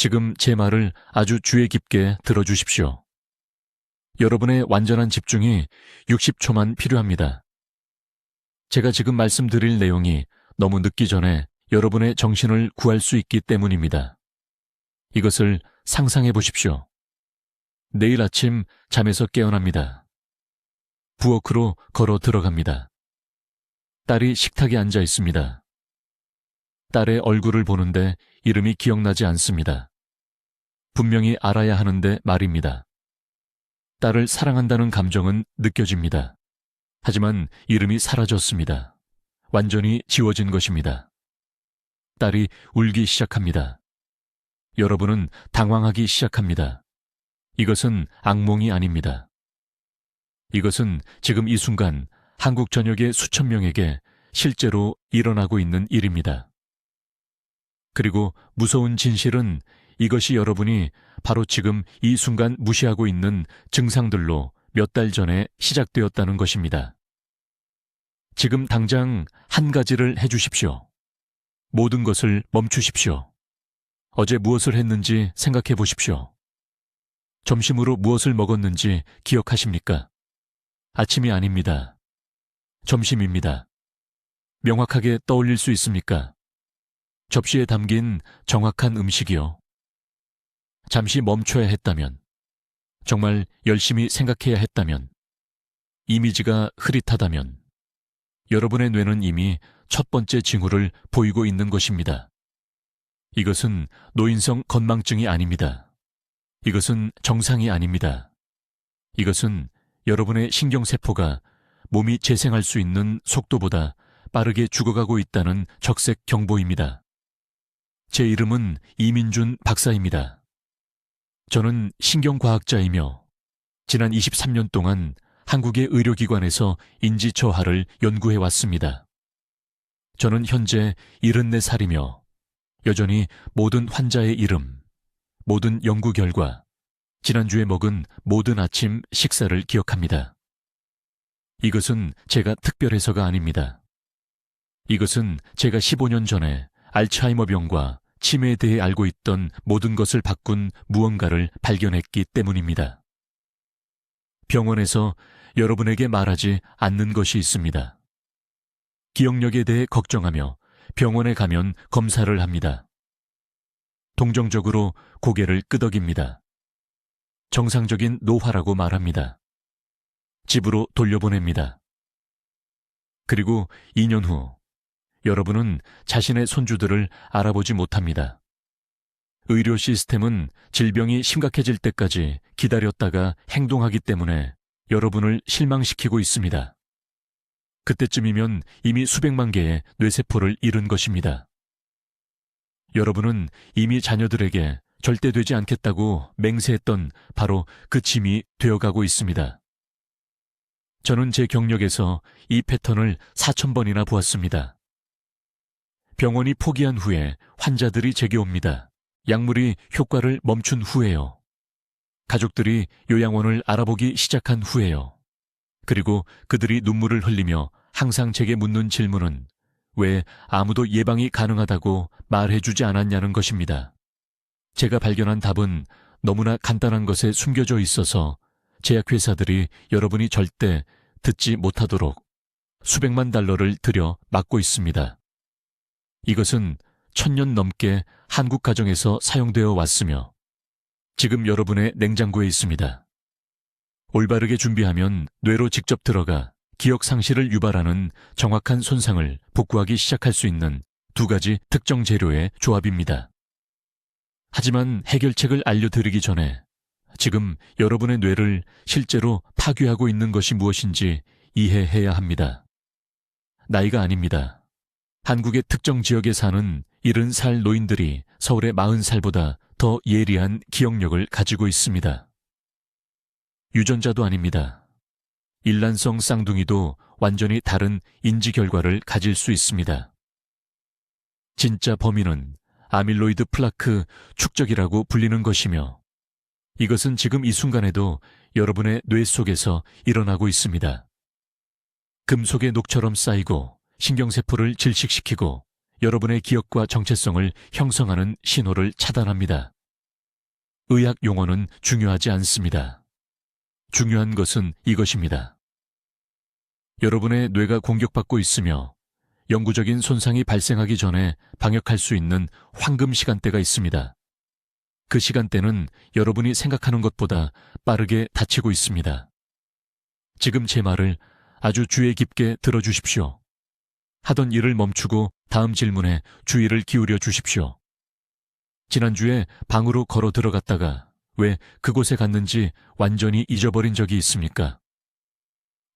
지금 제 말을 아주 주의 깊게 들어주십시오. 여러분의 완전한 집중이 60초만 필요합니다. 제가 지금 말씀드릴 내용이 너무 늦기 전에 여러분의 정신을 구할 수 있기 때문입니다. 이것을 상상해 보십시오. 내일 아침 잠에서 깨어납니다. 부엌으로 걸어 들어갑니다. 딸이 식탁에 앉아 있습니다. 딸의 얼굴을 보는데 이름이 기억나지 않습니다. 분명히 알아야 하는데 말입니다. 딸을 사랑한다는 감정은 느껴집니다. 하지만 이름이 사라졌습니다. 완전히 지워진 것입니다. 딸이 울기 시작합니다. 여러분은 당황하기 시작합니다. 이것은 악몽이 아닙니다. 이것은 지금 이 순간 한국 전역의 수천 명에게 실제로 일어나고 있는 일입니다. 그리고 무서운 진실은 이것이 여러분이 바로 지금 이 순간 무시하고 있는 증상들로 몇 달 전에 시작되었다는 것입니다. 지금 당장 한 가지를 해주십시오. 모든 것을 멈추십시오. 어제 무엇을 했는지 생각해 보십시오. 점심으로 무엇을 먹었는지 기억하십니까? 아침이 아닙니다. 점심입니다. 명확하게 떠올릴 수 있습니까? 접시에 담긴 정확한 음식이요. 잠시 멈춰야 했다면, 정말 열심히 생각해야 했다면, 이미지가 흐릿하다면, 여러분의 뇌는 이미 첫 번째 징후를 보이고 있는 것입니다. 이것은 노인성 건망증이 아닙니다. 이것은 정상이 아닙니다. 이것은 여러분의 신경세포가 몸이 재생할 수 있는 속도보다 빠르게 죽어가고 있다는 적색 경보입니다. 제 이름은 이민준 박사입니다. 저는 신경과학자이며 지난 23년 동안 한국의 의료기관에서 인지저하를 연구해왔습니다. 저는 현재 74살이며 여전히 모든 환자의 이름, 모든 연구 결과, 지난주에 먹은 모든 아침 식사를 기억합니다. 이것은 제가 특별해서가 아닙니다. 이것은 제가 15년 전에 알츠하이머병과 치매에 대해 알고 있던 모든 것을 바꾼 무언가를 발견했기 때문입니다. 병원에서 여러분에게 말하지 않는 것이 있습니다. 기억력에 대해 걱정하며 병원에 가면 검사를 합니다. 동정적으로 고개를 끄덕입니다. 정상적인 노화라고 말합니다. 집으로 돌려보냅니다. 그리고 2년 후 여러분은 자신의 손주들을 알아보지 못합니다. 의료 시스템은 질병이 심각해질 때까지 기다렸다가 행동하기 때문에 여러분을 실망시키고 있습니다. 그때쯤이면 이미 수백만 개의 뇌세포를 잃은 것입니다. 여러분은 이미 자녀들에게 절대 되지 않겠다고 맹세했던 바로 그 짐이 되어가고 있습니다. 저는 제 경력에서 이 패턴을 4,000번이나 보았습니다. 병원이 포기한 후에 환자들이 제게 옵니다. 약물이 효과를 멈춘 후에요. 가족들이 요양원을 알아보기 시작한 후에요. 그리고 그들이 눈물을 흘리며 항상 제게 묻는 질문은 왜 아무도 예방이 가능하다고 말해주지 않았냐는 것입니다. 제가 발견한 답은 너무나 간단한 것에 숨겨져 있어서 제약회사들이 여러분이 절대 듣지 못하도록 수백만 달러를 들여 막고 있습니다. 이것은 1000년 넘게 한국 가정에서 사용되어 왔으며 지금 여러분의 냉장고에 있습니다. 올바르게 준비하면 뇌로 직접 들어가 기억 상실을 유발하는 정확한 손상을 복구하기 시작할 수 있는 두 가지 특정 재료의 조합입니다. 하지만 해결책을 알려드리기 전에 지금 여러분의 뇌를 실제로 파괴하고 있는 것이 무엇인지 이해해야 합니다. 나이가 아닙니다. 한국의 특정 지역에 사는 70살 노인들이 서울의 40살보다 더 예리한 기억력을 가지고 있습니다. 유전자도 아닙니다. 일란성 쌍둥이도 완전히 다른 인지 결과를 가질 수 있습니다. 진짜 범인은 아밀로이드 플라크 축적이라고 불리는 것이며 이것은 지금 이 순간에도 여러분의 뇌 속에서 일어나고 있습니다. 금속의 녹처럼 쌓이고 신경세포를 질식시키고 여러분의 기억과 정체성을 형성하는 신호를 차단합니다. 의학 용어는 중요하지 않습니다. 중요한 것은 이것입니다. 여러분의 뇌가 공격받고 있으며 영구적인 손상이 발생하기 전에 방역할 수 있는 황금 시간대가 있습니다. 그 시간대는 여러분이 생각하는 것보다 빠르게 닫히고 있습니다. 지금 제 말을 아주 주의 깊게 들어주십시오. 하던 일을 멈추고 다음 질문에 주의를 기울여 주십시오. 지난주에 방으로 걸어 들어갔다가 왜 그곳에 갔는지 완전히 잊어버린 적이 있습니까?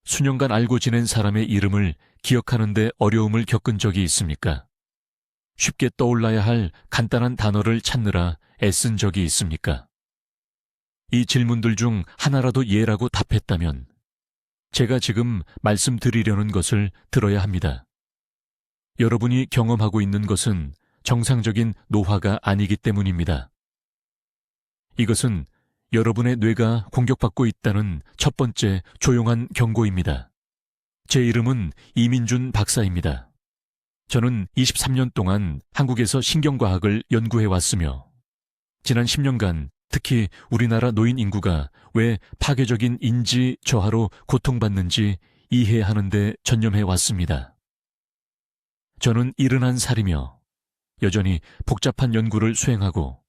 수년간 알고 지낸 사람의 이름을 기억하는데 어려움을 겪은 적이 있습니까? 쉽게 떠올라야 할 간단한 단어를 찾느라 애쓴 적이 있습니까? 이 질문들 중 하나라도 예라고 답했다면 제가 지금 말씀드리려는 것을 들어야 합니다. 여러분이 경험하고 있는 것은 정상적인 노화가 아니기 때문입니다. 이것은 여러분의 뇌가 공격받고 있다는 첫 번째 조용한 경고입니다. 제 이름은 이민준 박사입니다. 저는 23년 동안 한국에서 신경과학을 연구해 왔으며 지난 10년간 특히 우리나라 노인 인구가 왜 파괴적인 인지 저하로 고통받는지 이해하는 데 전념해 왔습니다. 저는 71살이며 여전히 복잡한 연구를 수행하고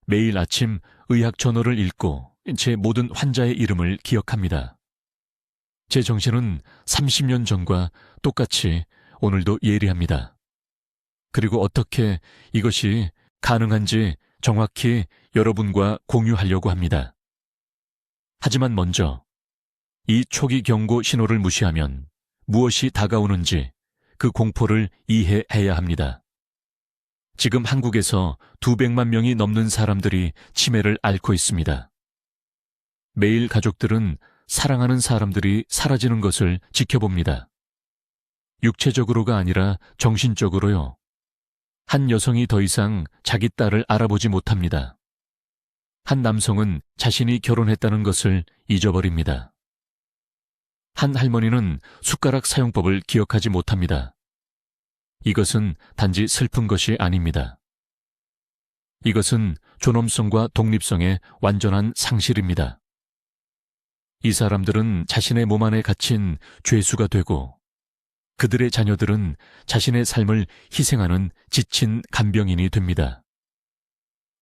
매일 아침 의학 저널을 읽고 제 모든 환자의 이름을 기억합니다. 제 정신은 30년 전과 똑같이 오늘도 예리합니다. 그리고 어떻게 이것이 가능한지 정확히 여러분과 공유하려고 합니다. 하지만 먼저 이 초기 경고 신호를 무시하면 무엇이 다가오는지 그 공포를 이해해야 합니다. 지금 한국에서 200만 명이 넘는 사람들이 치매를 앓고 있습니다. 매일 가족들은 사랑하는 사람들이 사라지는 것을 지켜봅니다. 육체적으로가 아니라 정신적으로요. 한 여성이 더 이상 자기 딸을 알아보지 못합니다. 한 남성은 자신이 결혼했다는 것을 잊어버립니다. 한 할머니는 숟가락 사용법을 기억하지 못합니다. 이것은 단지 슬픈 것이 아닙니다. 이것은 존엄성과 독립성의 완전한 상실입니다. 이 사람들은 자신의 몸 안에 갇힌 죄수가 되고 그들의 자녀들은 자신의 삶을 희생하는 지친 간병인이 됩니다.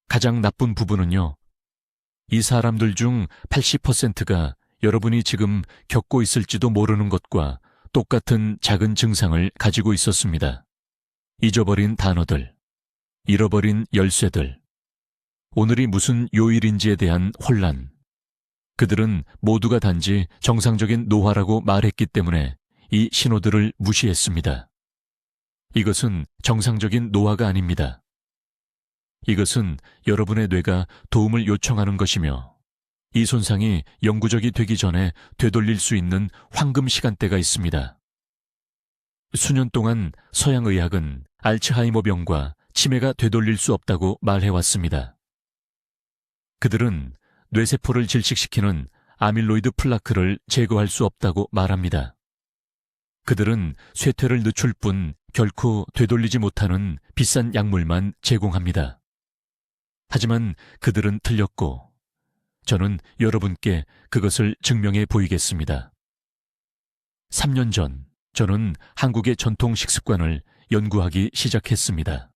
가장 나쁜 부분은요, 이 사람들 중 80%가 여러분이 지금 겪고 있을지도 모르는 것과 똑같은 작은 증상을 가지고 있었습니다. 잊어버린 단어들, 잃어버린 열쇠들, 오늘이 무슨 요일인지에 대한 혼란. 그들은 모두가 단지 정상적인 노화라고 말했기 때문에 이 신호들을 무시했습니다. 이것은 정상적인 노화가 아닙니다. 이것은 여러분의 뇌가 도움을 요청하는 것이며 이 손상이 영구적이 되기 전에 되돌릴 수 있는 황금 시간대가 있습니다. 수년 동안 서양의학은 알츠하이머병과 치매가 되돌릴 수 없다고 말해왔습니다. 그들은 뇌세포를 질식시키는 아밀로이드 플라크를 제거할 수 없다고 말합니다. 그들은 쇠퇴를 늦출 뿐 결코 되돌리지 못하는 비싼 약물만 제공합니다. 하지만 그들은 틀렸고 저는 여러분께 그것을 증명해 보이겠습니다. 3년 전 저는 한국의 전통 식습관을 연구하기 시작했습니다.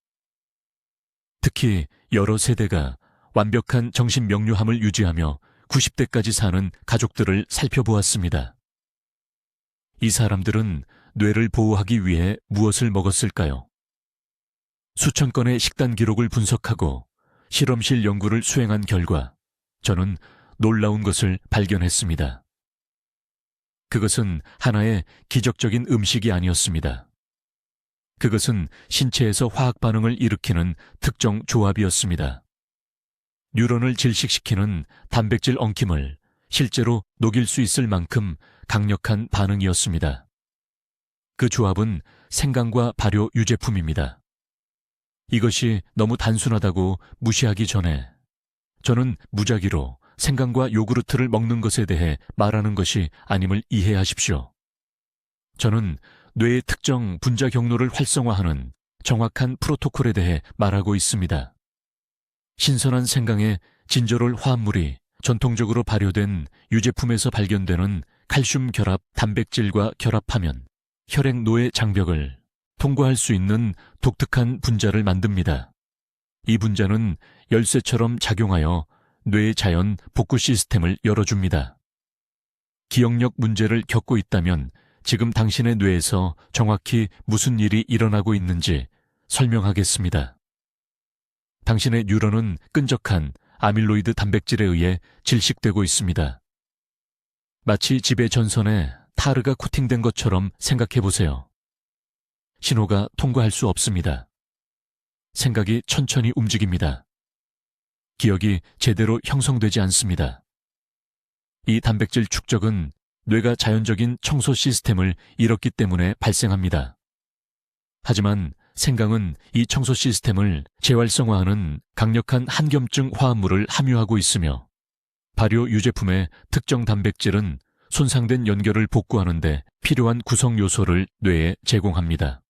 특히 여러 세대가 완벽한 정신 명료함을 유지하며 90대까지 사는 가족들을 살펴보았습니다. 이 사람들은 뇌를 보호하기 위해 무엇을 먹었을까요? 수천 건의 식단 기록을 분석하고 실험실 연구를 수행한 결과 저는 놀라운 것을 발견했습니다. 그것은 하나의 기적적인 음식이 아니었습니다. 그것은 신체에서 화학 반응을 일으키는 특정 조합이었습니다. 뉴런을 질식시키는 단백질 엉킴을 실제로 녹일 수 있을 만큼 강력한 반응이었습니다. 그 조합은 생강과 발효 유제품입니다. 이것이 너무 단순하다고 무시하기 전에 저는 무작위로 생강과 요구르트를 먹는 것에 대해 말하는 것이 아님을 이해하십시오. 저는 뇌의 특정 분자 경로를 활성화하는 정확한 프로토콜에 대해 말하고 있습니다. 신선한 생강에 진저롤 화합물이 전통적으로 발효된 유제품에서 발견되는 칼슘 결합 단백질과 결합하면 혈액 노예 장벽을 통과할 수 있는 독특한 분자를 만듭니다. 이 분자는 열쇠처럼 작용하여 뇌의 자연 복구 시스템을 열어줍니다. 기억력 문제를 겪고 있다면 지금 당신의 뇌에서 정확히 무슨 일이 일어나고 있는지 설명하겠습니다. 당신의 뉴런은 끈적한 아밀로이드 단백질에 의해 질식되고 있습니다. 마치 집의 전선에 타르가 코팅된 것처럼 생각해 보세요. 신호가 통과할 수 없습니다. 생각이 천천히 움직입니다. 기억이 제대로 형성되지 않습니다. 이 단백질 축적은 뇌가 자연적인 청소 시스템을 잃었기 때문에 발생합니다. 하지만 생강은 이 청소 시스템을 재활성화하는 강력한 한겸증 화합물을 함유하고 있으며 발효 유제품의 특정 단백질은 손상된 연결을 복구하는 데 필요한 구성 요소를 뇌에 제공합니다.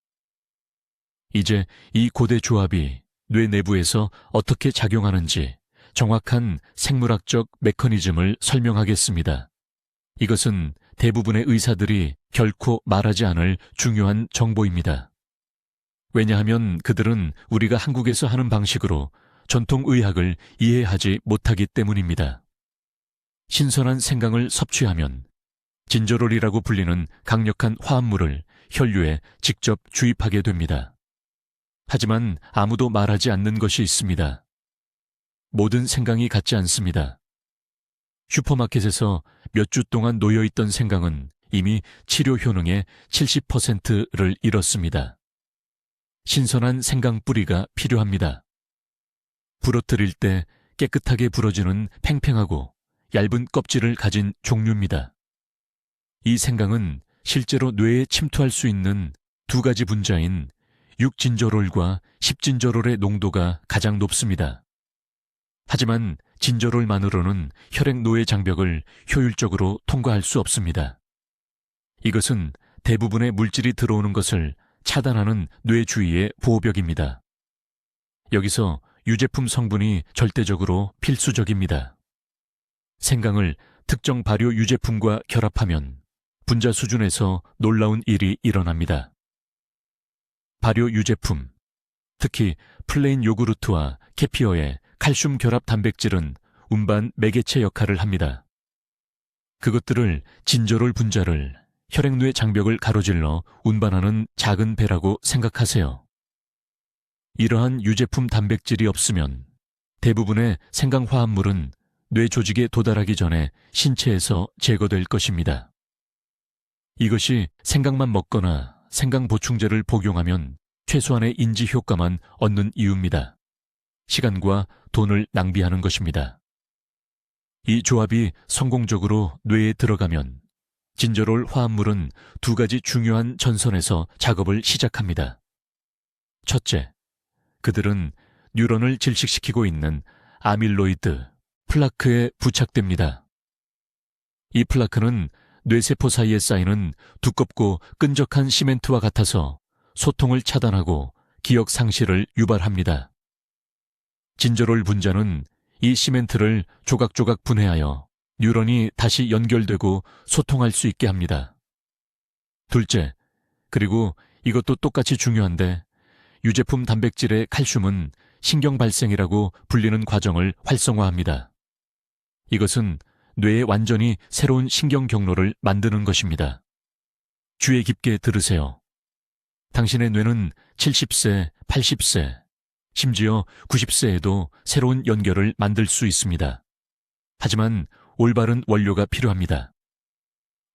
이제 이 고대 조합이 뇌 내부에서 어떻게 작용하는지 정확한 생물학적 메커니즘을 설명하겠습니다. 이것은 대부분의 의사들이 결코 말하지 않을 중요한 정보입니다. 왜냐하면 그들은 우리가 한국에서 하는 방식으로 전통의학을 이해하지 못하기 때문입니다. 신선한 생강을 섭취하면 진저롤이라고 불리는 강력한 화합물을 혈류에 직접 주입하게 됩니다. 하지만 아무도 말하지 않는 것이 있습니다. 모든 생강이 같지 않습니다. 슈퍼마켓에서 몇 주 동안 놓여있던 생강은 이미 치료 효능의 70%를 잃었습니다. 신선한 생강 뿌리가 필요합니다. 부러뜨릴 때 깨끗하게 부러지는 팽팽하고 얇은 껍질을 가진 종류입니다. 이 생강은 실제로 뇌에 침투할 수 있는 두 가지 분자인 6진저롤과 10진저롤의 농도가 가장 높습니다. 하지만 진저롤만으로는 혈액 노예 장벽을 효율적으로 통과할 수 없습니다. 이것은 대부분의 물질이 들어오는 것을 차단하는 뇌 주위의 보호벽입니다. 여기서 유제품 성분이 절대적으로 필수적입니다. 생강을 특정 발효 유제품과 결합하면 분자 수준에서 놀라운 일이 일어납니다. 발효 유제품, 특히 플레인 요구르트와 케피어의 칼슘 결합 단백질은 운반 매개체 역할을 합니다. 그것들을 진저롤 분자를 혈액뇌 장벽을 가로질러 운반하는 작은 배라고 생각하세요. 이러한 유제품 단백질이 없으면 대부분의 생강 화합물은 뇌 조직에 도달하기 전에 신체에서 제거될 것입니다. 이것이 생강만 먹거나 생강 보충제를 복용하면 최소한의 인지 효과만 얻는 이유입니다. 시간과 돈을 낭비하는 것입니다. 이 조합이 성공적으로 뇌에 들어가면 진저롤 화합물은 두 가지 중요한 전선에서 작업을 시작합니다. 첫째, 그들은 뉴런을 질식시키고 있는 아밀로이드, 플라크에 부착됩니다. 이 플라크는 뇌세포 사이에 쌓이는 두껍고 끈적한 시멘트와 같아서 소통을 차단하고 기억 상실을 유발합니다. 진저롤 분자는 이 시멘트를 조각조각 분해하여 뉴런이 다시 연결되고 소통할 수 있게 합니다. 둘째, 그리고 이것도 똑같이 중요한데 유제품 단백질의 칼슘은 신경 발생이라고 불리는 과정을 활성화합니다. 이것은 뇌에 완전히 새로운 신경 경로를 만드는 것입니다. 주의 깊게 들으세요. 당신의 뇌는 70세, 80세, 심지어 90세에도 새로운 연결을 만들 수 있습니다. 하지만 올바른 원료가 필요합니다.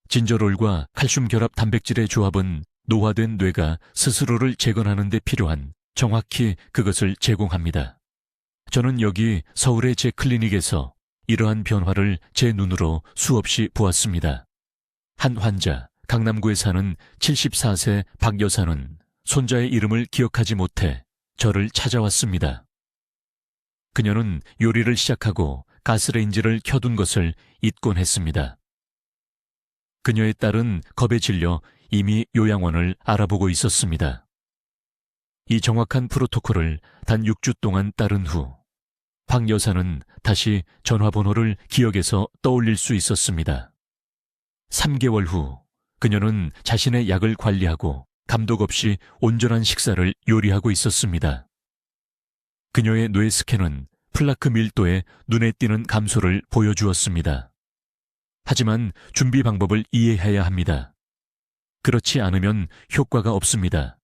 진저롤과 칼슘 결합 단백질의 조합은 노화된 뇌가 스스로를 재건하는 데 필요한 정확히 그것을 제공합니다. 저는 여기 서울의 제 클리닉에서 이러한 변화를 제 눈으로 수없이 보았습니다. 한 환자, 강남구에 사는 74세 박 여사는 손자의 이름을 기억하지 못해 저를 찾아왔습니다. 그녀는 요리를 시작하고 가스레인지를 켜둔 것을 잊곤 했습니다. 그녀의 딸은 겁에 질려 이미 요양원을 알아보고 있었습니다. 이 정확한 프로토콜을 단 6주 동안 따른 후 박 여사는 다시 전화번호를 기억해서 떠올릴 수 있었습니다. 3개월 후 그녀는 자신의 약을 관리하고 감독 없이 온전한 식사를 요리하고 있었습니다. 그녀의 뇌 스캔은 플라크 밀도의 눈에 띄는 감소를 보여주었습니다. 하지만 준비 방법을 이해해야 합니다. 그렇지 않으면 효과가 없습니다.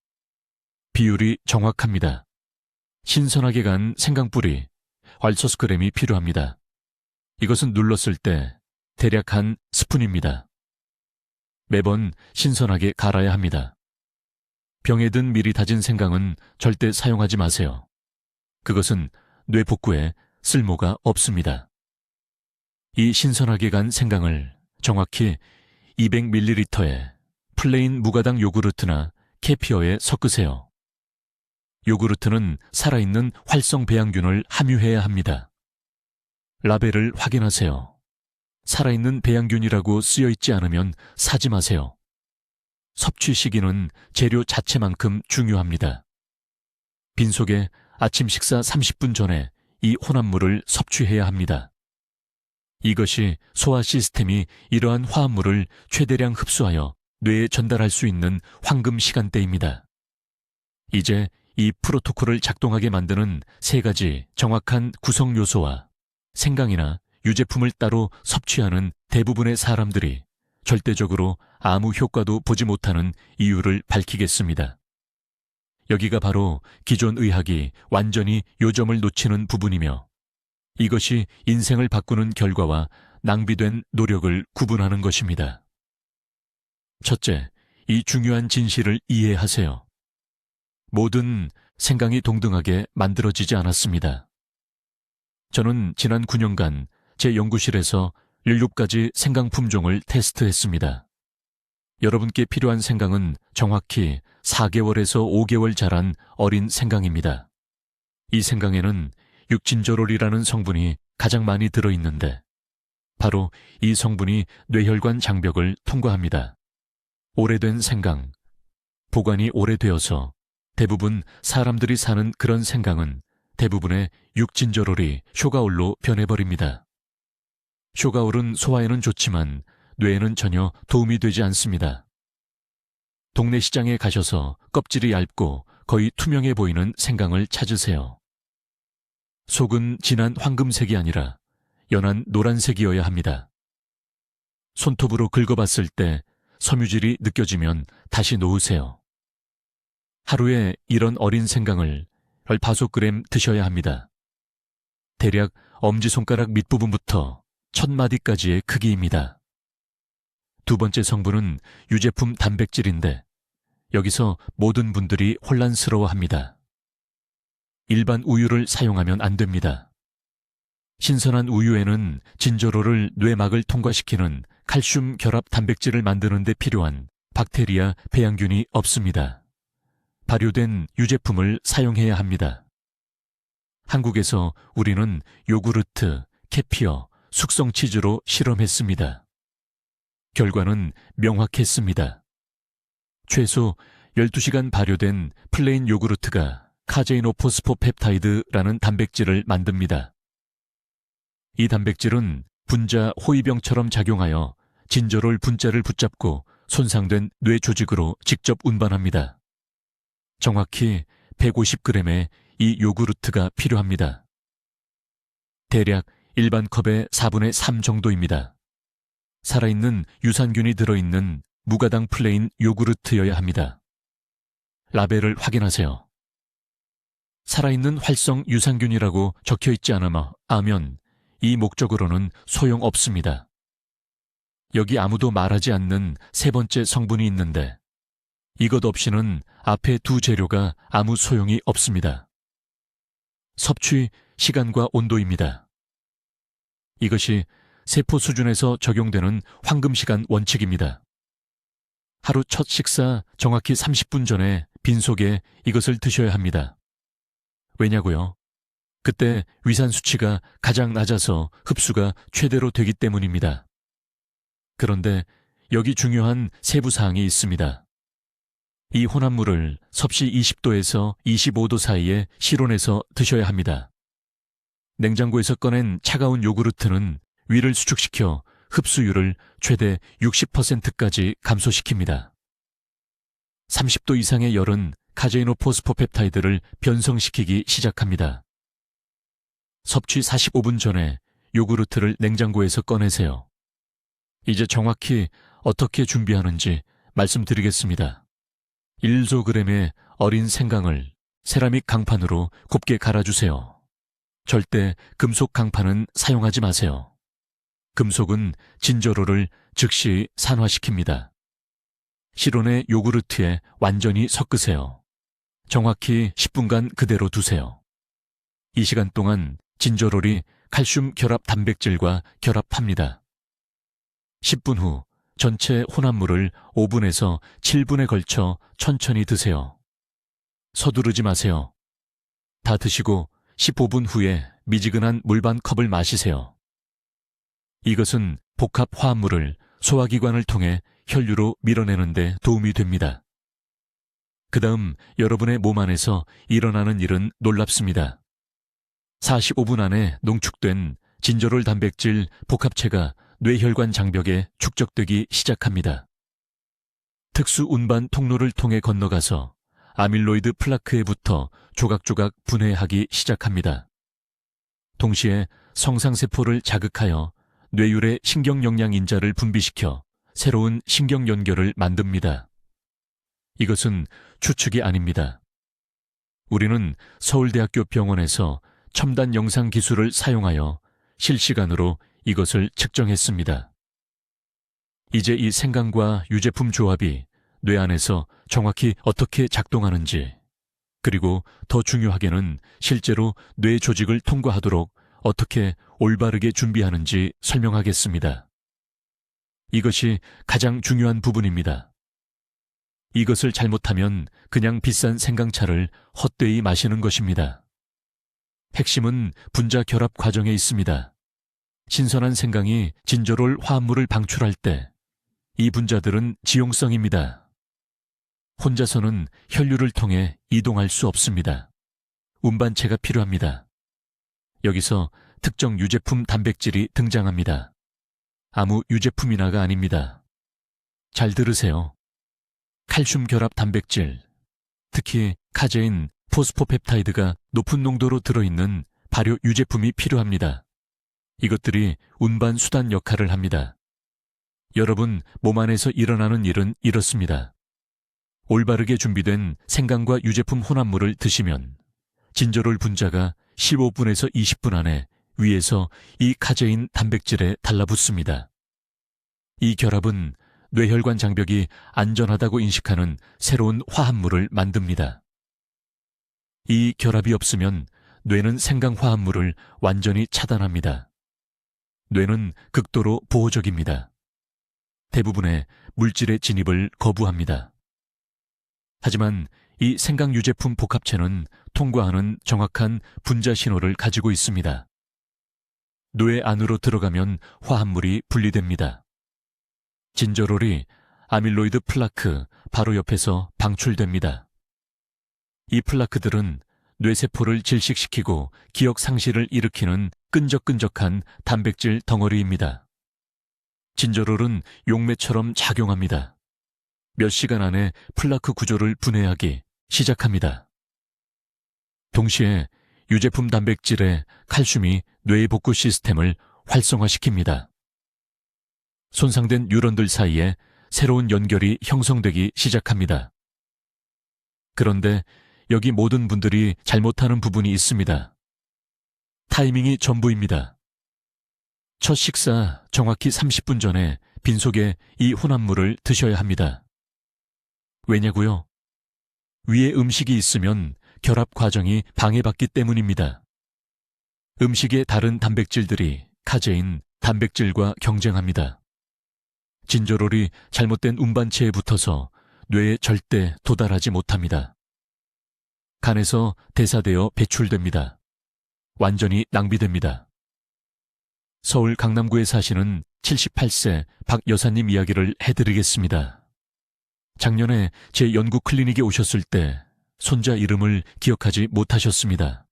비율이 정확합니다. 신선하게 간 생강뿌리, 왈소스크램이 필요합니다. 이것은 눌렀을 때 대략 한 스푼입니다. 매번 신선하게 갈아야 합니다. 병에 든 미리 다진 생강은 절대 사용하지 마세요. 그것은 뇌 복구에 쓸모가 없습니다. 이 신선하게 간 생강을 정확히 200ml에 플레인 무가당 요구르트나 캐피어에 섞으세요. 요구르트는 살아있는 활성 배양균을 함유해야 합니다. 라벨을 확인하세요. 살아있는 배양균이라고 쓰여 있지 않으면 사지 마세요. 섭취 시기는 재료 자체만큼 중요합니다. 빈속에 아침 식사 30분 전에 이 혼합물을 섭취해야 합니다. 이것이 소화 시스템이 이러한 화합물을 최대량 흡수하여 뇌에 전달할 수 있는 황금 시간대입니다. 이제 이 프로토콜을 작동하게 만드는 3가지 정확한 구성 요소와 생강이나 유제품을 따로 섭취하는 대부분의 사람들이 절대적으로 아무 효과도 보지 못하는 이유를 밝히겠습니다. 여기가 바로 기존 의학이 완전히 요점을 놓치는 부분이며 이것이 인생을 바꾸는 결과와 낭비된 노력을 구분하는 것입니다. 첫째, 이 중요한 진실을 이해하세요. 모든 생강이 동등하게 만들어지지 않았습니다. 저는 지난 9년간 제 연구실에서 7가지 생강 품종을 테스트했습니다. 여러분께 필요한 생강은 정확히 4개월에서 5개월 자란 어린 생강입니다. 이 생강에는 육진저롤이라는 성분이 가장 많이 들어있는데 바로 이 성분이 뇌혈관 장벽을 통과합니다. 오래된 생강, 보관이 오래되어서 대부분 사람들이 사는 그런 생강은 대부분의 육진저롤이 쇼가올로 변해버립니다. 쇼가올은 소화에는 좋지만 뇌에는 전혀 도움이 되지 않습니다. 동네 시장에 가셔서 껍질이 얇고 거의 투명해 보이는 생강을 찾으세요. 속은 진한 황금색이 아니라 연한 노란색이어야 합니다. 손톱으로 긁어봤을 때 섬유질이 느껴지면 다시 놓으세요. 하루에 이런 어린 생강을 15g 드셔야 합니다. 대략 엄지손가락 밑부분부터 첫 마디까지의 크기입니다. 두 번째 성분은 유제품 단백질인데 여기서 모든 분들이 혼란스러워합니다. 일반 우유를 사용하면 안 됩니다. 신선한 우유에는 진저로를 뇌막을 통과시키는 칼슘 결합 단백질을 만드는 데 필요한 박테리아 배양균이 없습니다. 발효된 유제품을 사용해야 합니다. 한국에서 우리는 요구르트, 캐피어, 숙성 치즈로 실험했습니다. 결과는 명확했습니다. 최소 12시간 발효된 플레인 요구르트가 카제이노포스포펩타이드라는 단백질을 만듭니다. 이 단백질은 분자 호위병처럼 작용하여 진저롤 분자를 붙잡고 손상된 뇌 조직으로 직접 운반합니다. 정확히 150g의 이 요구르트가 필요합니다. 대략 일반 컵의 4분의 3 정도입니다. 살아있는 유산균이 들어있는 무가당 플레인 요구르트여야 합니다. 라벨을 확인하세요. 살아있는 활성 유산균이라고 적혀있지 않으면 이 목적으로는 소용없습니다. 여기 아무도 말하지 않는 3번째 성분이 있는데 이것 없이는 앞에 2 재료가 아무 소용이 없습니다. 섭취 시간과 온도입니다. 이것이 세포 수준에서 적용되는 황금시간 원칙입니다. 하루 첫 식사 정확히 30분 전에 빈속에 이것을 드셔야 합니다. 왜냐고요? 그때 위산 수치가 가장 낮아서 흡수가 최대로 되기 때문입니다. 그런데 여기 중요한 세부 사항이 있습니다. 이 혼합물을 섭씨 20도에서 25도 사이에 실온해서 드셔야 합니다. 냉장고에서 꺼낸 차가운 요구르트는 위를 수축시켜 흡수율을 최대 60%까지 감소시킵니다. 30도 이상의 열은 카제이노 포스포펩타이드를 변성시키기 시작합니다. 섭취 45분 전에 요구르트를 냉장고에서 꺼내세요. 이제 정확히 어떻게 준비하는지 말씀드리겠습니다. 1조그램의 어린 생강을 세라믹 강판으로 곱게 갈아주세요. 절대 금속 강판은 사용하지 마세요. 금속은 진저로를 즉시 산화시킵니다. 실온의 요구르트에 완전히 섞으세요. 정확히 10분간 그대로 두세요. 이 시간 동안 진저롤이 칼슘 결합 단백질과 결합합니다. 10분 후 전체 혼합물을 오븐에서 7분에 걸쳐 천천히 드세요. 서두르지 마세요. 다 드시고 15분 후에 미지근한 물 반 컵을 마시세요. 이것은 복합 화합물을 소화기관을 통해 혈류로 밀어내는 데 도움이 됩니다. 그 다음 여러분의 몸 안에서 일어나는 일은 놀랍습니다. 45분 안에 농축된 진저롤 단백질 복합체가 뇌혈관 장벽에 축적되기 시작합니다. 특수 운반 통로를 통해 건너가서 아밀로이드 플라크에 붙어 조각조각 분해하기 시작합니다. 동시에 성상세포를 자극하여 뇌율의 신경영양인자를 분비시켜 새로운 신경연결을 만듭니다. 이것은 추측이 아닙니다. 우리는 서울대학교 병원에서 첨단 영상 기술을 사용하여 실시간으로 이것을 측정했습니다. 이제 이 생강과 유제품 조합이 뇌 안에서 정확히 어떻게 작동하는지, 그리고 더 중요하게는 실제로 뇌 조직을 통과하도록 어떻게 올바르게 준비하는지 설명하겠습니다. 이것이 가장 중요한 부분입니다. 이것을 잘못하면 그냥 비싼 생강차를 헛되이 마시는 것입니다. 핵심은 분자 결합 과정에 있습니다. 신선한 생강이 진저롤 화합물을 방출할 때 이 분자들은 지용성입니다. 혼자서는 혈류를 통해 이동할 수 없습니다. 운반체가 필요합니다. 여기서 특정 유제품 단백질이 등장합니다. 아무 유제품이나가 아닙니다. 잘 들으세요. 칼슘 결합 단백질, 특히 카제인, 포스포펩타이드가 높은 농도로 들어있는 발효 유제품이 필요합니다. 이것들이 운반 수단 역할을 합니다. 여러분 몸 안에서 일어나는 일은 이렇습니다. 올바르게 준비된 생강과 유제품 혼합물을 드시면 진저롤 분자가 15분에서 20분 안에 위에서 이 카제인 단백질에 달라붙습니다. 이 결합은 뇌혈관 장벽이 안전하다고 인식하는 새로운 화합물을 만듭니다. 이 결합이 없으면 뇌는 생강 화합물을 완전히 차단합니다. 뇌는 극도로 보호적입니다. 대부분의 물질의 진입을 거부합니다. 하지만 이 생강 유제품 복합체는 통과하는 정확한 분자 신호를 가지고 있습니다. 뇌 안으로 들어가면 화합물이 분리됩니다. 진저롤이 아밀로이드 플라크 바로 옆에서 방출됩니다. 이 플라크들은 뇌세포를 질식시키고 기억 상실을 일으키는 끈적끈적한 단백질 덩어리입니다. 진저롤은 용매처럼 작용합니다. 몇 시간 안에 플라크 구조를 분해하기 시작합니다. 동시에 유제품 단백질의 칼슘이 뇌의 복구 시스템을 활성화시킵니다. 손상된 뉴런들 사이에 새로운 연결이 형성되기 시작합니다. 그런데 여기 모든 분들이 잘못하는 부분이 있습니다. 타이밍이 전부입니다. 첫 식사 정확히 30분 전에 빈속에 이 혼합물을 드셔야 합니다. 왜냐고요? 위에 음식이 있으면 결합 과정이 방해받기 때문입니다. 음식의 다른 단백질들이 카제인, 단백질과 경쟁합니다. 진저롤이 잘못된 운반체에 붙어서 뇌에 절대 도달하지 못합니다. 간에서 대사되어 배출됩니다. 완전히 낭비됩니다. 서울 강남구에 사시는 78세 박 여사님 이야기를 해드리겠습니다. 작년에 제 연구 클리닉에 오셨을 때 손자 이름을 기억하지 못하셨습니다.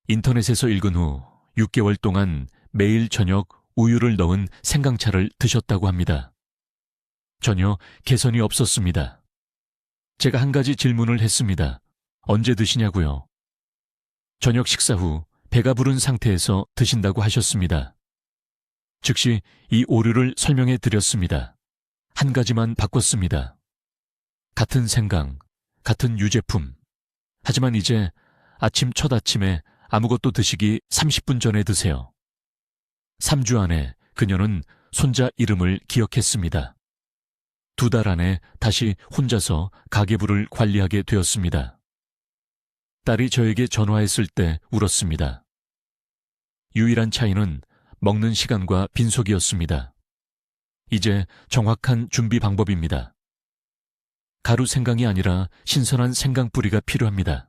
인터넷에서 읽은 후 6개월 동안 매일 저녁 우유를 넣은 생강차를 드셨다고 합니다. 전혀 개선이 없었습니다. 제가 한 가지 질문을 했습니다. 언제 드시냐고요? 저녁 식사 후 배가 부른 상태에서 드신다고 하셨습니다. 즉시 이 오류를 설명해 드렸습니다. 한 가지만 바꿨습니다. 같은 생강, 같은 유제품. 하지만 이제 아침 첫 아침에 아무것도 드시기 30분 전에 드세요. 3주 안에 그녀는 손자 이름을 기억했습니다. 2달 안에 다시 혼자서 가계부를 관리하게 되었습니다. 딸이 저에게 전화했을 때 울었습니다. 유일한 차이는 먹는 시간과 빈속이었습니다. 이제 정확한 준비 방법입니다. 가루 생강이 아니라 신선한 생강 뿌리가 필요합니다.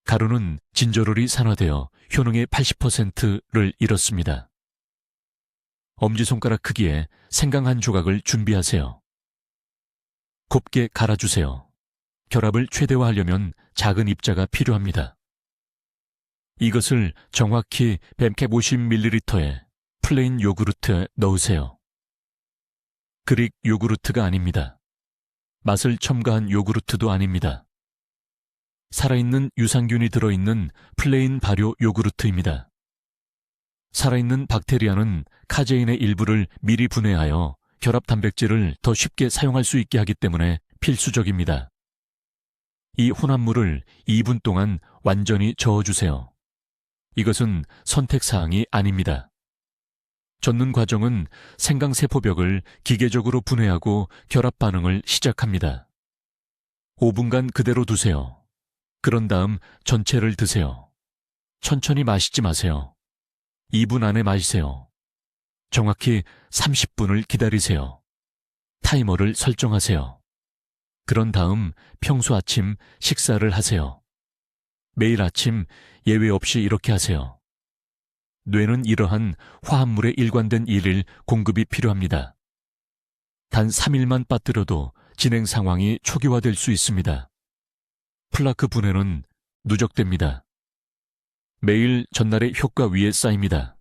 가루는 진저롤이 산화되어 효능의 80%를 잃었습니다. 엄지손가락 크기의 생강 한 조각을 준비하세요. 곱게 갈아주세요. 결합을 최대화하려면 작은 입자가 필요합니다. 이것을 정확히 150ml의 플레인 요구르트에 넣으세요. 그릭 요구르트가 아닙니다. 맛을 첨가한 요구르트도 아닙니다. 살아있는 유산균이 들어있는 플레인 발효 요구르트입니다. 살아있는 박테리아는 카제인의 일부를 미리 분해하여 결합 단백질을 더 쉽게 사용할 수 있게 하기 때문에 필수적입니다. 이 혼합물을 2분 동안 완전히 저어주세요. 이것은 선택사항이 아닙니다. 젓는 과정은 생강세포벽을 기계적으로 분해하고 결합 반응을 시작합니다. 5분간 그대로 두세요. 그런 다음 전체를 드세요. 천천히 마시지 마세요. 2분 안에 마시세요. 정확히 30분을 기다리세요. 타이머를 설정하세요. 그런 다음 평소 아침 식사를 하세요. 매일 아침 예외 없이 이렇게 하세요. 뇌는 이러한 화합물의 일관된 일일 공급이 필요합니다. 단 3일만 빠뜨려도 진행 상황이 초기화될 수 있습니다. 플라크 분해는 누적됩니다. 매일 전날의 효과 위에 쌓입니다.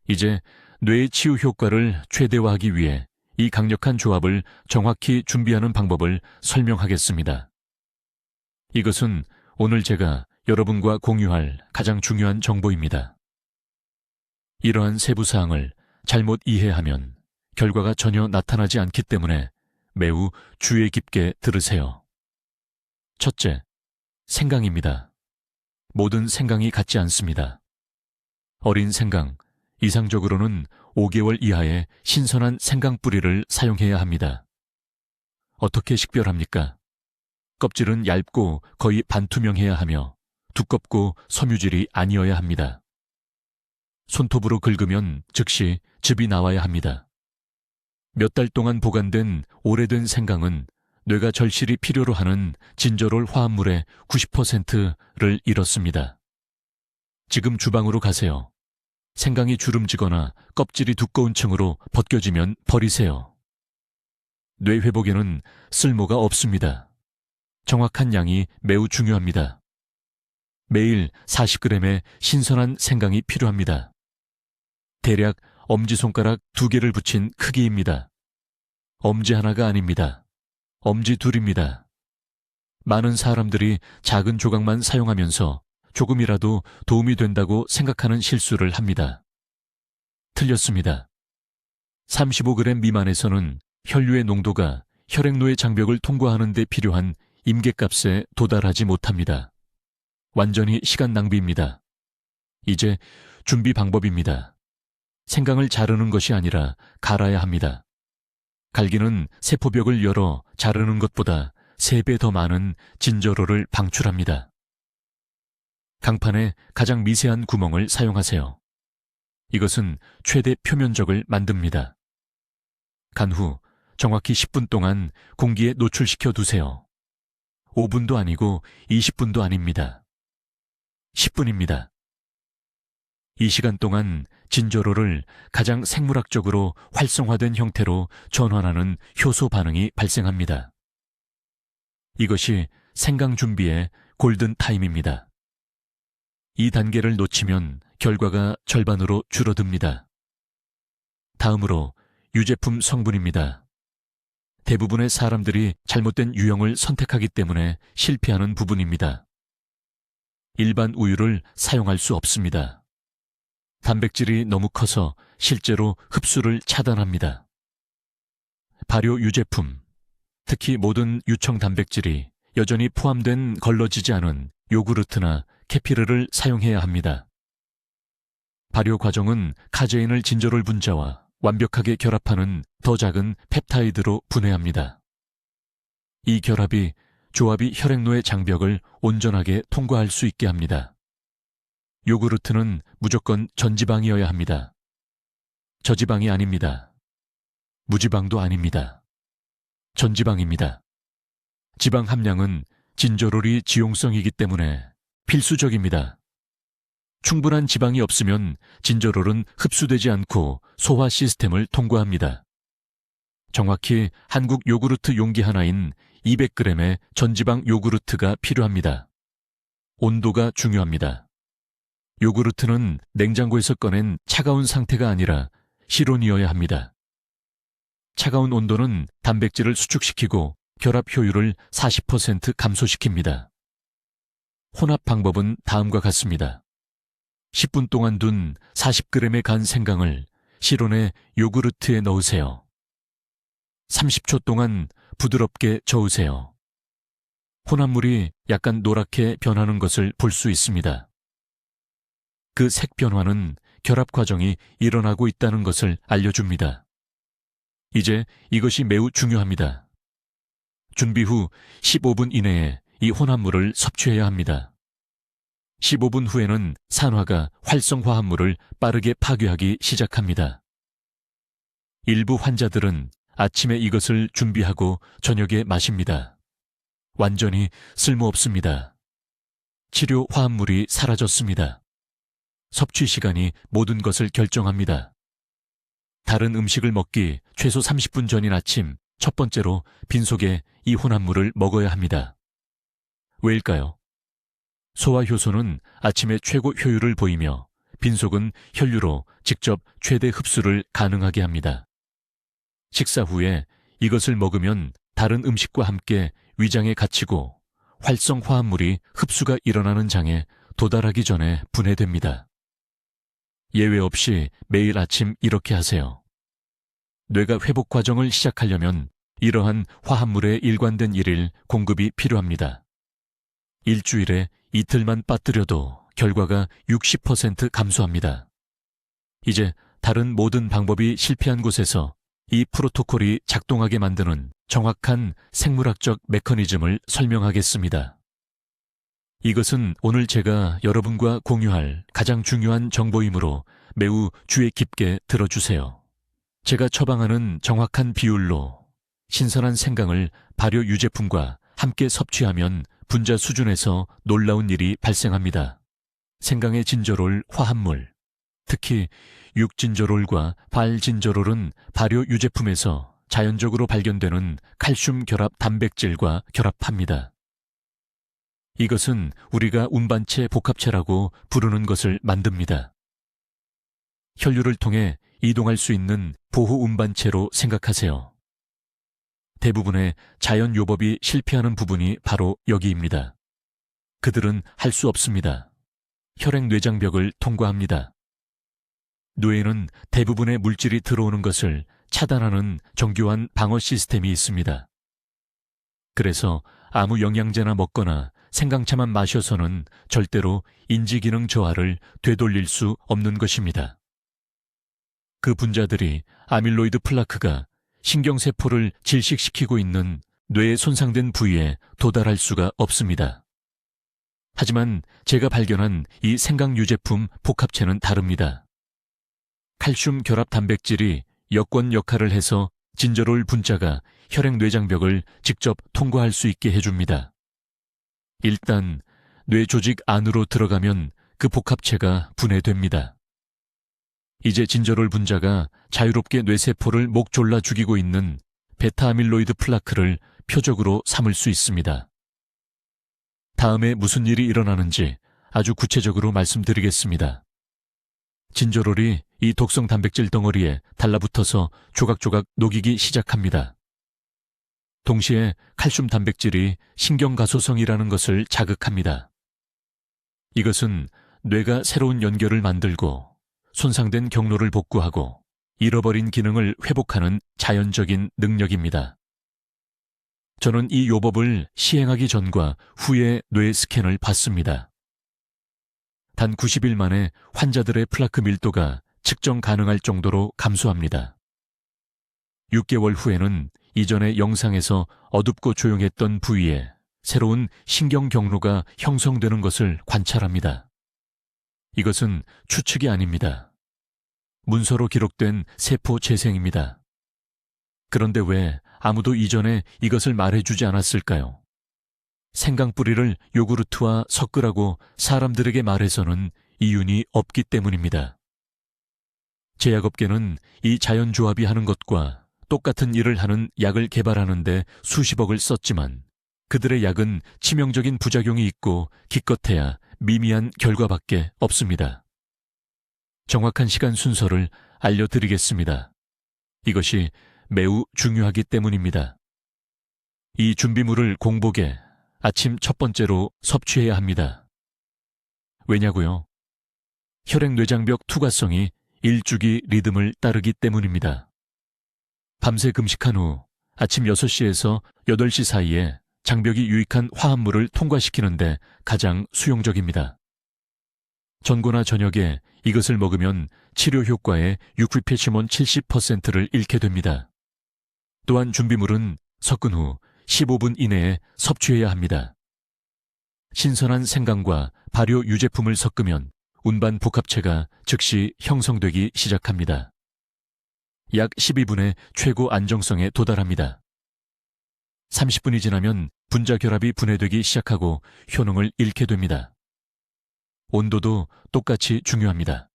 이제 뇌의 치유 효과를 최대화하기 위해 이 강력한 조합을 정확히 준비하는 방법을 설명하겠습니다. 이것은 오늘 제가 여러분과 공유할 가장 중요한 정보입니다. 이러한 세부 사항을 잘못 이해하면 결과가 전혀 나타나지 않기 때문에 매우 주의 깊게 들으세요. 첫째, 생강입니다. 모든 생강이 같지 않습니다. 어린 생강, 이상적으로는 5개월 이하의 신선한 생강 뿌리를 사용해야 합니다. 어떻게 식별합니까? 껍질은 얇고 거의 반투명해야 하며 두껍고 섬유질이 아니어야 합니다. 손톱으로 긁으면 즉시 즙이 나와야 합니다. 몇 달 동안 보관된 오래된 생강은 뇌가 절실히 필요로 하는 진저롤 화합물의 90%를 잃었습니다. 지금 주방으로 가세요. 생강이 주름지거나 껍질이 두꺼운 층으로 벗겨지면 버리세요. 뇌 회복에는 쓸모가 없습니다. 정확한 양이 매우 중요합니다. 매일 40g의 신선한 생강이 필요합니다. 대략 엄지손가락 2개를 붙인 크기입니다. 엄지 하나가 아닙니다. 엄지 둘입니다. 많은 사람들이 작은 조각만 사용하면서 조금이라도 도움이 된다고 생각하는 실수를 합니다. 틀렸습니다. 35g 미만에서는 혈류의 농도가 혈액노의 장벽을 통과하는 데 필요한 임계값에 도달하지 못합니다. 완전히 시간 낭비입니다. 이제 준비 방법입니다. 생강을 자르는 것이 아니라 갈아야 합니다. 갈기는 세포벽을 열어 자르는 것보다 3배 더 많은 진저롤을 방출합니다. 강판에 가장 미세한 구멍을 사용하세요. 이것은 최대 표면적을 만듭니다. 간 후 정확히 10분 동안 공기에 노출시켜 두세요. 5분도 아니고 20분도 아닙니다. 10분입니다. 이 시간 동안 진저롤을 가장 생물학적으로 활성화된 형태로 전환하는 효소 반응이 발생합니다. 이것이 생강 준비의 골든 타임입니다. 이 단계를 놓치면 결과가 절반으로 줄어듭니다. 다음으로 유제품 성분입니다. 대부분의 사람들이 잘못된 유형을 선택하기 때문에 실패하는 부분입니다. 일반 우유를 사용할 수 없습니다. 단백질이 너무 커서 실제로 흡수를 차단합니다. 발효 유제품, 특히 모든 유청 단백질이 여전히 포함된 걸러지지 않은 요구르트나 케피르를 사용해야 합니다. 발효 과정은 카제인을 진저롤 분자와 완벽하게 결합하는 더 작은 펩타이드로 분해합니다. 이 결합이 조합이 혈액노의 장벽을 온전하게 통과할 수 있게 합니다. 요구르트는 무조건 전지방이어야 합니다. 저지방이 아닙니다. 무지방도 아닙니다. 전지방입니다. 지방 함량은 진저롤이 지용성이기 때문에 필수적입니다. 충분한 지방이 없으면 진저롤은 흡수되지 않고 소화 시스템을 통과합니다. 정확히 한국 요구르트 용기 하나인 200g의 전지방 요구르트가 필요합니다. 온도가 중요합니다. 요구르트는 냉장고에서 꺼낸 차가운 상태가 아니라 실온이어야 합니다. 차가운 온도는 단백질을 수축시키고 결합 효율을 40% 감소시킵니다. 혼합 방법은 다음과 같습니다. 10분 동안 둔 40g의 간 생강을 실온의 요구르트에 넣으세요. 30초 동안 부드럽게 저으세요. 혼합물이 약간 노랗게 변하는 것을 볼 수 있습니다. 그 색 변화는 결합 과정이 일어나고 있다는 것을 알려줍니다. 이제 이것이 매우 중요합니다. 준비 후 15분 이내에 이 혼합물을 섭취해야 합니다. 15분 후에는 산화가 활성화합물을 빠르게 파괴하기 시작합니다. 일부 환자들은 아침에 이것을 준비하고 저녁에 마십니다. 완전히 쓸모없습니다. 치료 화합물이 사라졌습니다. 섭취 시간이 모든 것을 결정합니다. 다른 음식을 먹기 최소 30분 전인 아침 첫 번째로 빈속에 이 혼합물을 먹어야 합니다. 왜일까요? 소화 효소는 아침에 최고 효율을 보이며 빈속은 혈류로 직접 최대 흡수를 가능하게 합니다. 식사 후에 이것을 먹으면 다른 음식과 함께 위장에 갇히고 활성 화합물이 흡수가 일어나는 장에 도달하기 전에 분해됩니다. 예외 없이 매일 아침 이렇게 하세요. 뇌가 회복 과정을 시작하려면 이러한 화합물의 일관된 일일 공급이 필요합니다. 일주일에 이틀만 빠뜨려도 결과가 60% 감소합니다. 이제 다른 모든 방법이 실패한 곳에서 이 프로토콜이 작동하게 만드는 정확한 생물학적 메커니즘을 설명하겠습니다. 이것은 오늘 제가 여러분과 공유할 가장 중요한 정보이므로 매우 주의 깊게 들어주세요. 제가 처방하는 정확한 비율로 신선한 생강을 발효 유제품과 함께 섭취하면 분자 수준에서 놀라운 일이 발생합니다. 생강의 진저롤 화합물, 특히 육진저롤과 발진저롤은 발효 유제품에서 자연적으로 발견되는 칼슘 결합 단백질과 결합합니다. 이것은 우리가 운반체 복합체라고 부르는 것을 만듭니다. 혈류를 통해 이동할 수 있는 보호 운반체로 생각하세요. 대부분의 자연 요법이 실패하는 부분이 바로 여기입니다. 그들은 할 수 없습니다. 혈액 뇌장벽을 통과합니다. 뇌에는 대부분의 물질이 들어오는 것을 차단하는 정교한 방어 시스템이 있습니다. 그래서 아무 영양제나 먹거나 생강차만 마셔서는 절대로 인지기능 저하를 되돌릴 수 없는 것입니다. 그 분자들이 아밀로이드 플라크가 신경세포를 질식시키고 있는 뇌에 손상된 부위에 도달할 수가 없습니다. 하지만 제가 발견한 이 생강 유제품 복합체는 다릅니다. 칼슘 결합 단백질이 여권 역할을 해서 진저롤 분자가 혈액 뇌장벽을 직접 통과할 수 있게 해줍니다. 일단 뇌 조직 안으로 들어가면 그 복합체가 분해됩니다. 이제 진저롤 분자가 자유롭게 뇌세포를 목 졸라 죽이고 있는 베타아밀로이드 플라크를 표적으로 삼을 수 있습니다. 다음에 무슨 일이 일어나는지 아주 구체적으로 말씀드리겠습니다. 진저롤이 이 독성 단백질 덩어리에 달라붙어서 조각조각 녹이기 시작합니다. 동시에 칼슘 단백질이 신경가소성이라는 것을 자극합니다. 이것은 뇌가 새로운 연결을 만들고 손상된 경로를 복구하고 잃어버린 기능을 회복하는 자연적인 능력입니다. 저는 이 요법을 시행하기 전과 후에 뇌 스캔을 받습니다. 단 90일 만에 환자들의 플라크 밀도가 측정 가능할 정도로 감소합니다. 6개월 후에는 이전의 영상에서 어둡고 조용했던 부위에 새로운 신경 경로가 형성되는 것을 관찰합니다. 이것은 추측이 아닙니다. 문서로 기록된 세포 재생입니다. 그런데 왜 아무도 이전에 이것을 말해주지 않았을까요? 생강뿌리를 요구르트와 섞으라고 사람들에게 말해서는 이윤이 없기 때문입니다. 제약업계는 이 자연조합이 하는 것과 똑같은 일을 하는 약을 개발하는데 수십억을 썼지만 그들의 약은 치명적인 부작용이 있고 기껏해야 미미한 결과밖에 없습니다. 정확한 시간 순서를 알려드리겠습니다. 이것이 매우 중요하기 때문입니다. 이 준비물을 공복에 아침 첫 번째로 섭취해야 합니다. 왜냐고요? 혈액뇌장벽 투과성이 일주기 리듬을 따르기 때문입니다. 밤새 금식한 후 아침 6시에서 8시 사이에 장벽이 유익한 화합물을 통과시키는데 가장 수용적입니다. 전거나 저녁에 이것을 먹으면 치료 효과의 유크리페시몬 70%를 잃게 됩니다. 또한 준비물은 섞은 후 15분 이내에 섭취해야 합니다. 신선한 생강과 발효 유제품을 섞으면 운반 복합체가 즉시 형성되기 시작합니다. 약 12분에 최고 안정성에 도달합니다. 30분이 지나면 분자 결합이 분해되기 시작하고 효능을 잃게 됩니다. 온도도 똑같이 중요합니다.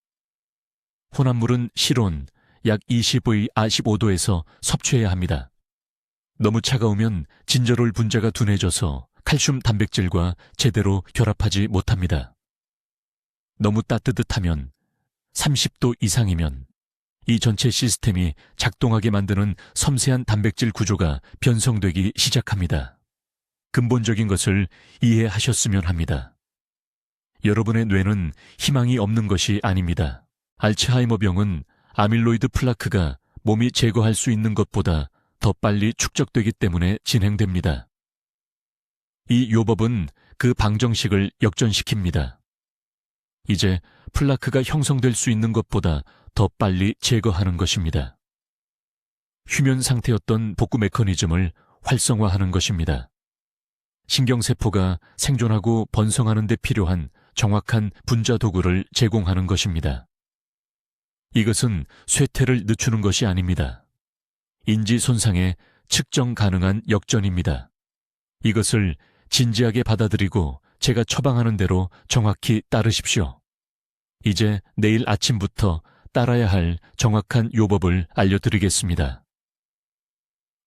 혼합물은 실온 약 20V-25도에서 섭취해야 합니다. 너무 차가우면 진저롤 분자가 둔해져서 칼슘 단백질과 제대로 결합하지 못합니다. 너무 따뜻하면 30도 이상이면 이 전체 시스템이 작동하게 만드는 섬세한 단백질 구조가 변성되기 시작합니다. 근본적인 것을 이해하셨으면 합니다. 여러분의 뇌는 희망이 없는 것이 아닙니다. 알츠하이머병은 아밀로이드 플라크가 몸이 제거할 수 있는 것보다 더 빨리 축적되기 때문에 진행됩니다. 이 요법은 그 방정식을 역전시킵니다. 이제 플라크가 형성될 수 있는 것보다 더 빨리 제거하는 것입니다. 휴면 상태였던 복구 메커니즘을 활성화하는 것입니다. 신경세포가 생존하고 번성하는 데 필요한 정확한 분자 도구를 제공하는 것입니다. 이것은 쇠퇴를 늦추는 것이 아닙니다. 인지 손상에 측정 가능한 역전입니다. 이것을 진지하게 받아들이고 제가 처방하는 대로 정확히 따르십시오. 이제 내일 아침부터 따라야 할 정확한 요법을 알려드리겠습니다.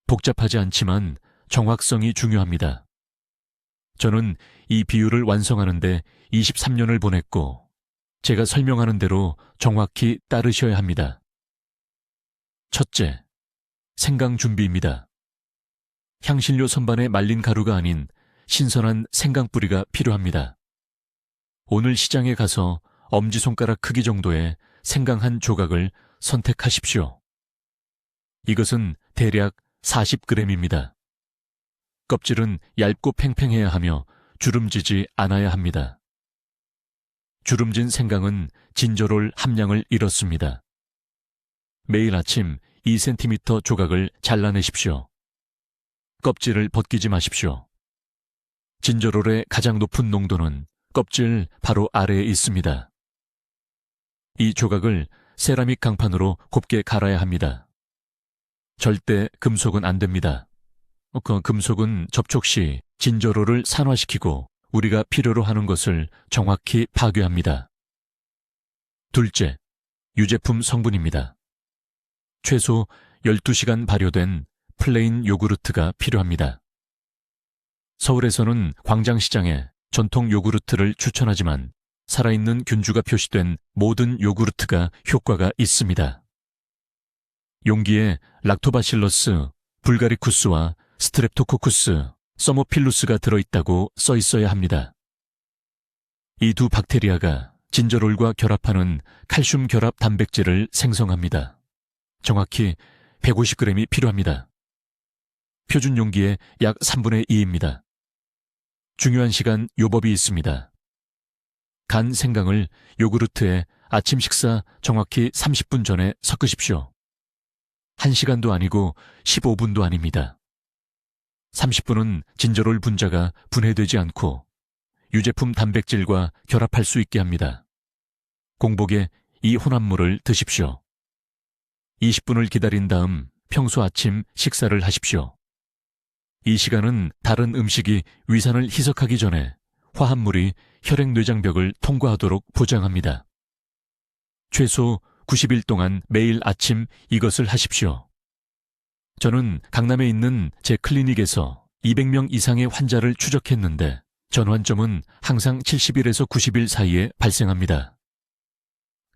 복잡하지 않지만 정확성이 중요합니다. 저는 이 비율을 완성하는데 23년을 보냈고 제가 설명하는 대로 정확히 따르셔야 합니다. 첫째, 생강 준비입니다. 향신료 선반에 말린 가루가 아닌 신선한 생강뿌리가 필요합니다. 오늘 시장에 가서 엄지손가락 크기 정도의 생강 한 조각을 선택하십시오. 이것은 대략 40g입니다. 껍질은 얇고 팽팽해야 하며 주름지지 않아야 합니다. 주름진 생강은 진저롤 함량을 잃었습니다. 매일 아침 2cm 조각을 잘라내십시오. 껍질을 벗기지 마십시오. 진저롤의 가장 높은 농도는 껍질 바로 아래에 있습니다. 이 조각을 세라믹 강판으로 곱게 갈아야 합니다. 절대 금속은 안 됩니다. 금속은 접촉 시 진저롤을 산화시키고 우리가 필요로 하는 것을 정확히 파괴합니다. 둘째, 유제품 성분입니다. 최소 12시간 발효된 플레인 요구르트가 필요합니다. 서울에서는 광장시장에 전통 요구르트를 추천하지만 살아있는 균주가 표시된 모든 요구르트가 효과가 있습니다. 용기에 락토바실러스, 불가리쿠스와 스트랩토코쿠스, 서모필루스가 들어있다고 써 있어야 합니다. 이 두 박테리아가 진저롤과 결합하는 칼슘 결합 단백질을 생성합니다. 정확히 150g이 필요합니다. 표준 용기의 약 3분의 2입니다. 중요한 시간 요법이 있습니다. 간 생강을 요구르트에 아침 식사 정확히 30분 전에 섞으십시오. 1시간도 아니고 15분도 아닙니다. 30분은 진저롤 분자가 분해되지 않고 유제품 단백질과 결합할 수 있게 합니다. 공복에 이 혼합물을 드십시오. 20분을 기다린 다음 평소 아침 식사를 하십시오. 이 시간은 다른 음식이 위산을 희석하기 전에 화합물이 혈액뇌장벽을 통과하도록 보장합니다. 최소 90일 동안 매일 아침 이것을 하십시오. 저는 강남에 있는 제 클리닉에서 200명 이상의 환자를 추적했는데 전환점은 항상 70일에서 90일 사이에 발생합니다.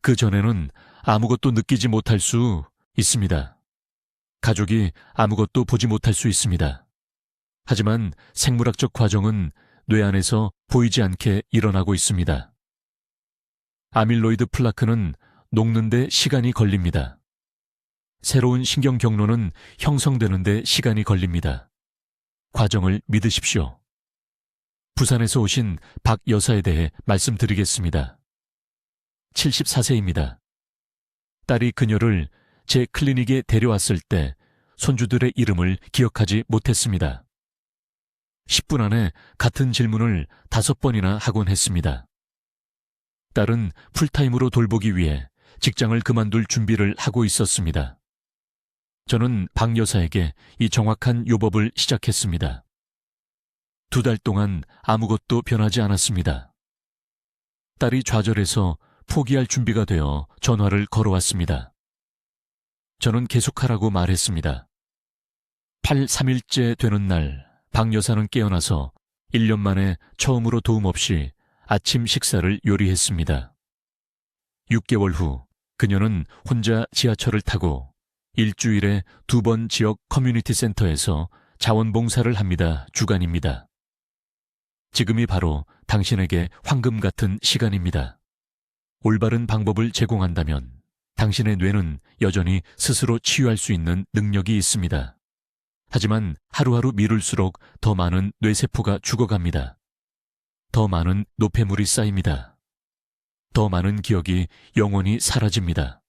그 전에는 아무것도 느끼지 못할 수 있습니다. 가족이 아무것도 보지 못할 수 있습니다. 하지만 생물학적 과정은 뇌 안에서 보이지 않게 일어나고 있습니다. 아밀로이드 플라크는 녹는데 시간이 걸립니다. 새로운 신경 경로는 형성되는데 시간이 걸립니다. 과정을 믿으십시오. 부산에서 오신 박 여사에 대해 말씀드리겠습니다. 74세입니다. 딸이 그녀를 제 클리닉에 데려왔을 때 손주들의 이름을 기억하지 못했습니다. 10분 안에 같은 질문을 5번이나 하곤 했습니다. 딸은 풀타임으로 돌보기 위해 직장을 그만둘 준비를 하고 있었습니다. 저는 박 여사에게 이 정확한 요법을 시작했습니다. 2달 동안 아무것도 변하지 않았습니다. 딸이 좌절해서 포기할 준비가 되어 전화를 걸어왔습니다. 저는 계속하라고 말했습니다. 3일째 되는 날 박 여사는 깨어나서 1년 만에 처음으로 도움 없이 아침 식사를 요리했습니다. 6개월 후 그녀는 혼자 지하철을 타고 일주일에 2번 지역 커뮤니티 센터에서 자원봉사를 합니다. 주간입니다. 지금이 바로 당신에게 황금 같은 시간입니다. 올바른 방법을 제공한다면 당신의 뇌는 여전히 스스로 치유할 수 있는 능력이 있습니다. 하지만 하루하루 미룰수록 더 많은 뇌세포가 죽어갑니다. 더 많은 노폐물이 쌓입니다. 더 많은 기억이 영원히 사라집니다.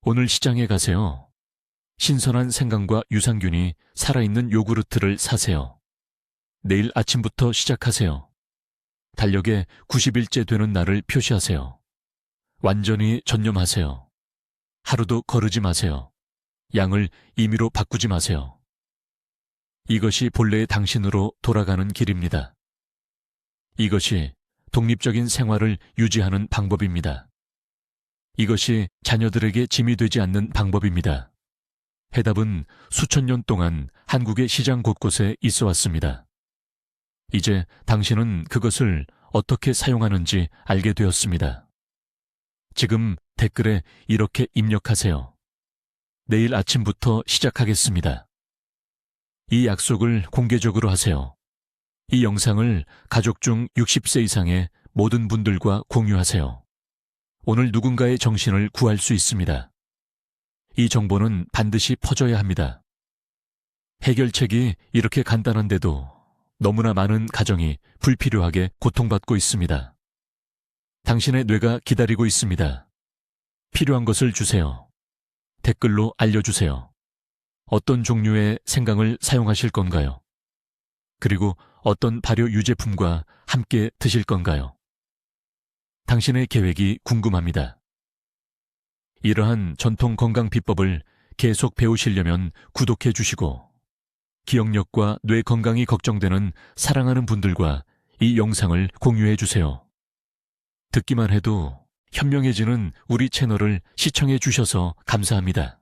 오늘 시장에 가세요. 신선한 생강과 유산균이 살아있는 요구르트를 사세요. 내일 아침부터 시작하세요. 달력에 90일째 되는 날을 표시하세요. 완전히 전념하세요. 하루도 거르지 마세요. 양을 임의로 바꾸지 마세요. 이것이 본래의 당신으로 돌아가는 길입니다. 이것이 독립적인 생활을 유지하는 방법입니다. 이것이 자녀들에게 짐이 되지 않는 방법입니다. 해답은 수천 년 동안 한국의 시장 곳곳에 있어 왔습니다. 이제 당신은 그것을 어떻게 사용하는지 알게 되었습니다. 지금 댓글에 이렇게 입력하세요. 내일 아침부터 시작하겠습니다. 이 약속을 공개적으로 하세요. 이 영상을 가족 중 60세 이상의 모든 분들과 공유하세요. 오늘 누군가의 정신을 구할 수 있습니다. 이 정보는 반드시 퍼져야 합니다. 해결책이 이렇게 간단한데도 너무나 많은 가정이 불필요하게 고통받고 있습니다. 당신의 뇌가 기다리고 있습니다. 필요한 것을 주세요. 댓글로 알려주세요. 어떤 종류의 생강을 사용하실 건가요? 그리고 어떤 발효 유제품과 함께 드실 건가요? 당신의 계획이 궁금합니다. 이러한 전통 건강 비법을 계속 배우시려면 구독해 주시고 기억력과 뇌 건강이 걱정되는 사랑하는 분들과 이 영상을 공유해 주세요. 듣기만 해도 현명해지는 우리 채널을 시청해 주셔서 감사합니다.